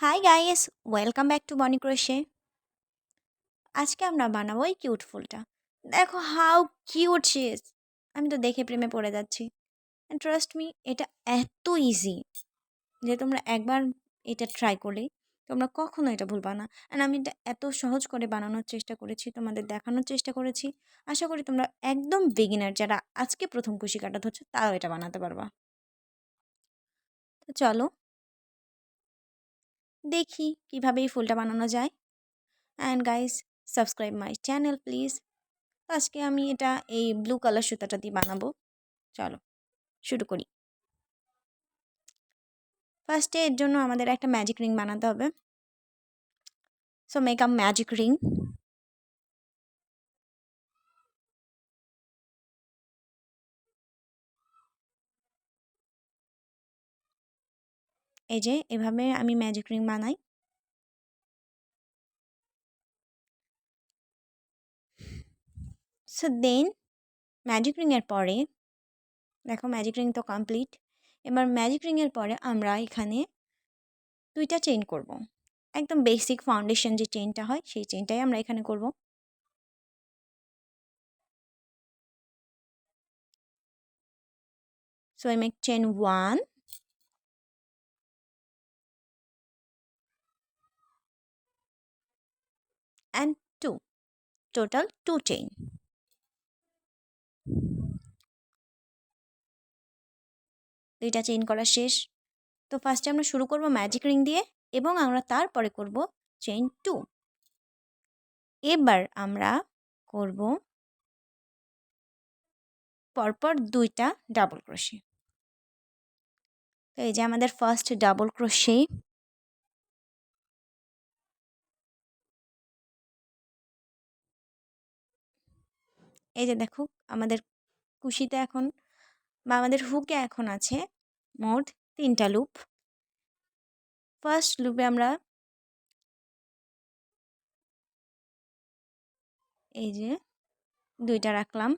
Hi guys, welcome back to বনি crochet. আজকে আমরা বানাবো এই কিউট ফুলটা। দেখো হাউ কিউট শি ইজ। আমি তো দেখে প্রেমে পড়ে যাচ্ছি। অ্যান্ড ট্রাস্ট মি, এটা এত ইজি যে তোমরা একবার এটা ট্রাই করলেই তোমরা কখনো এটা ভুলবা না। অ্যান্ড আমি এটা এত সহজ করে বানানোর চেষ্টা করেছি, তোমাদের দেখানোর চেষ্টা করেছি। আশা করি তোমরা একদম বিগিনার যারা আজকে প্রথম কুশি কাটা ধরছো তারাও এটা বানাতে পারবা। তো চলো দেখি কিভাবে এই ফুলটা বানানো যায়। And guys, subscribe my channel please. তো আজকে আমি এটা এই ব্লু কালার সুতাটা দিয়ে বানাবো। চলো শুরু করি। ফার্স্টে এর জন্য আমাদের একটা ম্যাজিক রিং বানাতে হবে। So make a magic ring. এই যে এভাবে আমি ম্যাজিক রিং বানাই। সো দেন ম্যাজিক রিংয়ের পরে দেখো ম্যাজিক রিং তো কমপ্লিট। এবার ম্যাজিক রিংয়ের পরে আমরা এখানে দুইটা চেইন করব। একদম বেসিক ফাউন্ডেশন যে চেইনটা হয় সেই চেইনটাই আমরা এখানে করব। So I make chain 1 and 2, total 2 chain. দুইটা চেইন করা শেষ। তো ফার্স্টে আমরা শুরু করব ম্যাজিক রিং দিয়ে এবং আমরা তারপরে করব চেইন 2। এবার আমরা করব পরপর দুইটা ডাবল ক্রোশে। তো এই যে আমাদের ফার্স্ট ডাবল ক্রোশে। এই যে দেখো আমাদের কুশিতে এখন বা আমাদের হুকে এখন আছে মোট 3টা লুপ। ফার্স্ট লুপে আমরা এই যে দুইটা রাখলাম।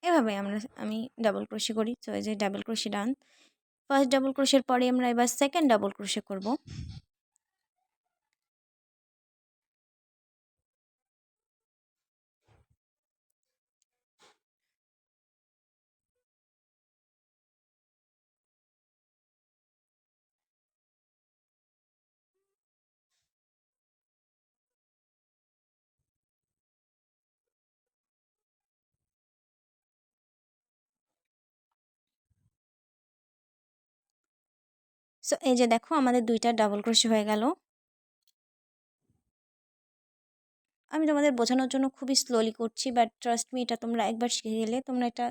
এভাবে আমি ডাবল ক্রোশে করি। তো এই যে ডাবল ক্রোশে ডান। ফার্স্ট ডাবল ক্রোশের পরে আমরা এবার সেকেন্ড ডাবল ক্রোশে করব। সো এই যে দেখো আমাদের দুইটা ডাবল ক্রোশে হয়ে গেল। আমি তোমাদের বোঝানোর জন্য খুবই স্লোলি করছি, বাট ট্রাস্ট মি, এটা তোমরা একবার শিখে গেলে তোমরা এটা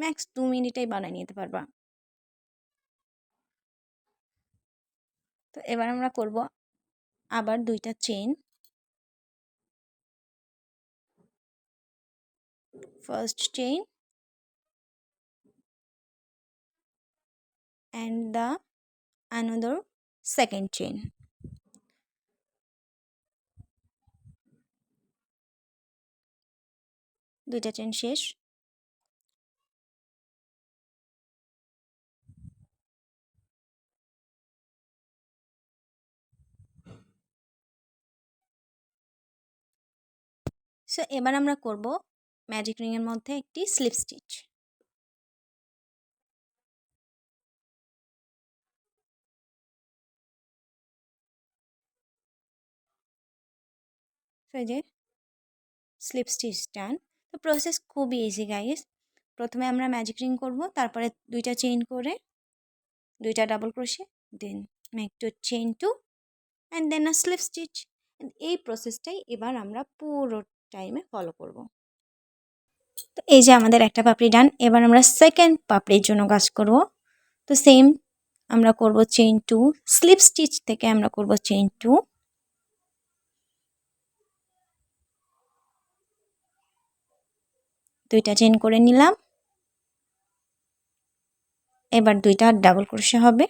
ম্যাক্স 2 মিনিটেই বানিয়ে নিতে পারবা। তো এবার আমরা করব আবার দুইটা chain. First chain and the another second chain. দুইটা চেইন শেষ। সো এবার আমরা করব ম্যাজিক রিংয়ের মধ্যে একটি স্লিপ স্টিচ। সো এই যে স্লিপ স্টিচ ডান। তো প্রসেস খুবই ইজি গাইস। প্রথমে আমরা ম্যাজিক রিং করব, তারপরে দুইটা চেইন করে দুইটা double crochet, then make two chain 2 and then a slip stitch. এই প্রসেসটাই এবার আমরা পুরো টাইমে ফলো করব। তো এই যে আমাদের একটা পাপড়ি ডান। এবার আমরা সেকেন্ড পাপড়ির জন্য কাজ করব। তো সেম আমরা করব চেইন 2, স্লিপ স্টিচ থেকে আমরা করব চেইন 2, দুইটা চেইন করে নিলাম। এবার দুইটা ডাবল ক্রোশে হবে।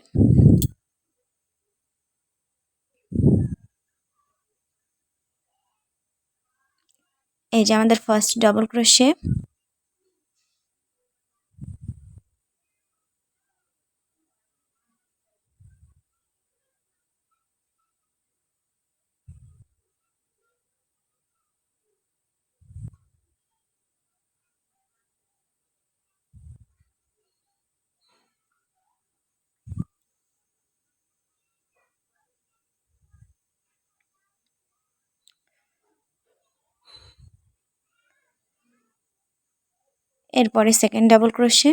এই যে আমাদের ফার্স্ট ডাবল ক্রোশে। এরপরে সেকেন্ড ডাবল ক্রোশে,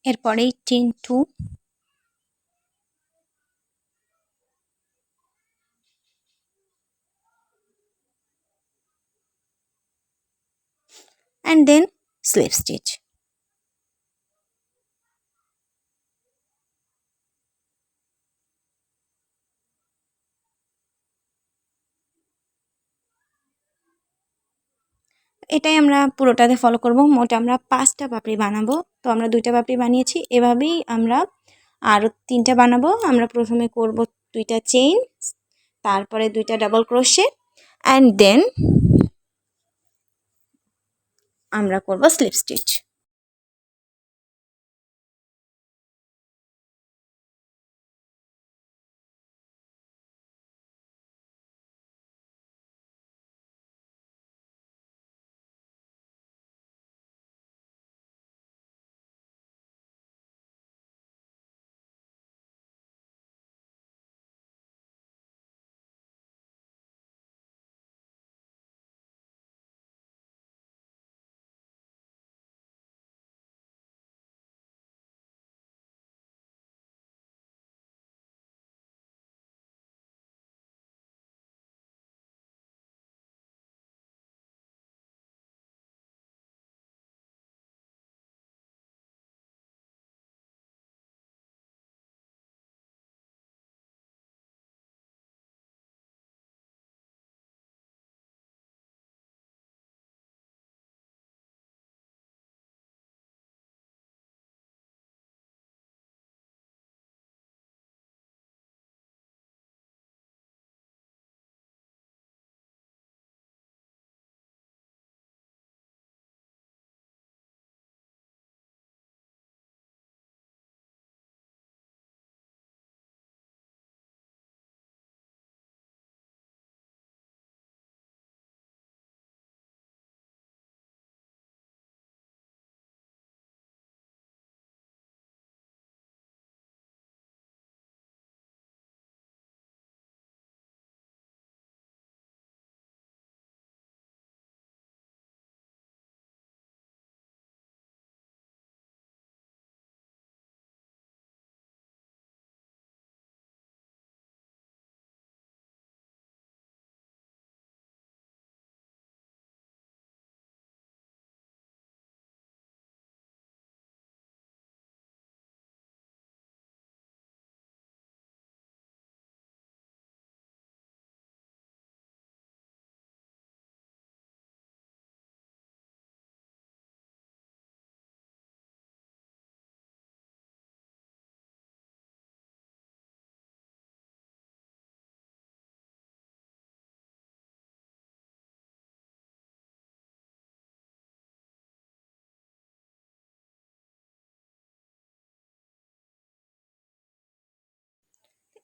এরপরেই chain 2, and then slip stitch. এটাই আমরা পুরোটাতে ফলো করব। মোট আমরা 5টা পাপড়ি বানাবো, তো আমরা 2টা পাপড়ি বানিয়েছি। এভাবেই আমরা আরও 3টা বানাবো। আমরা প্রথমে করব 2টা চেইন, তারপরে 2টা ডাবল ক্রোশে, অ্যান্ড দেন আমরা করব স্লিপ স্টিচ।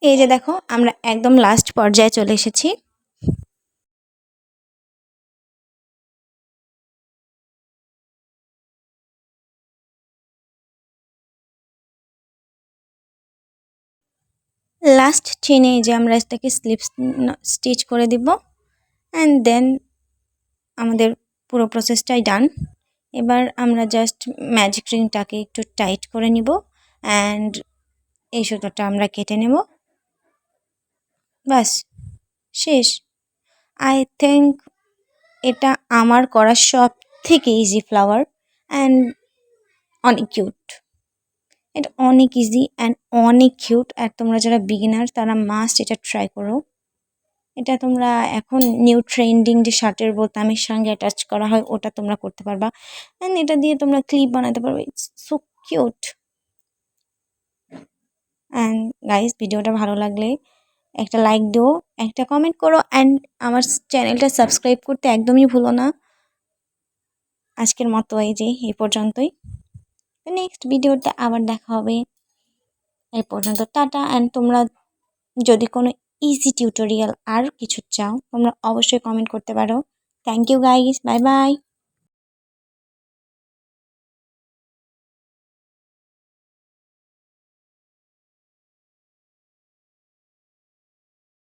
এই যে দেখো, আমরা একদম লাস্ট পর্যায়ে চলে এসেছি। লাস্ট চেনে যে আমরা এটাকে স্লিপ স্টিচ করে দিব, অ্যান্ড দেন আমাদের পুরো প্রসেসটাই ডান। এবার আমরা জাস্ট ম্যাজিক রিংটাকে একটু টাইট করে নিব, অ্যান্ড এই সুতোটা আমরা কেটে নেব। বাস, শেষ। আই থিঙ্ক এটা আমার করা সব থেকে ইজি ফ্লাওয়ার, অ্যান্ড অনেক কিউট। এটা অনেক ইজি অ্যান্ড অনেক কিউট, আর তোমরা যারা বিগিনার তারা মাস্ট এটা ট্রাই করো। এটা তোমরা এখন নিউ ট্রেন্ডিং যে শার্টের বোতামের সঙ্গে অ্যাটাচ করা হয় ওটা তোমরা করতে পারবা, অ্যান্ড এটা দিয়ে তোমরা ক্লিপ বানাতে পারবে। It's so cute. And guys, ভিডিওটা ভালো লাগলে একটা লাইক দিও, একটা কমেন্ট করো, অ্যান্ড আমার চ্যানেলটা সাবস্ক্রাইব করতে একদমই ভুলো না। আজকের মতো এই পর্যন্তই। নেক্সট ভিডিওতে আবার দেখা হবে। এই পর্যন্ত টাটা। অ্যান্ড তোমরা যদি কোনো ইজি টিউটোরিয়াল আর কিছু চাও তোমরা অবশ্যই কমেন্ট করতে পারো। Thank you guys, bye by.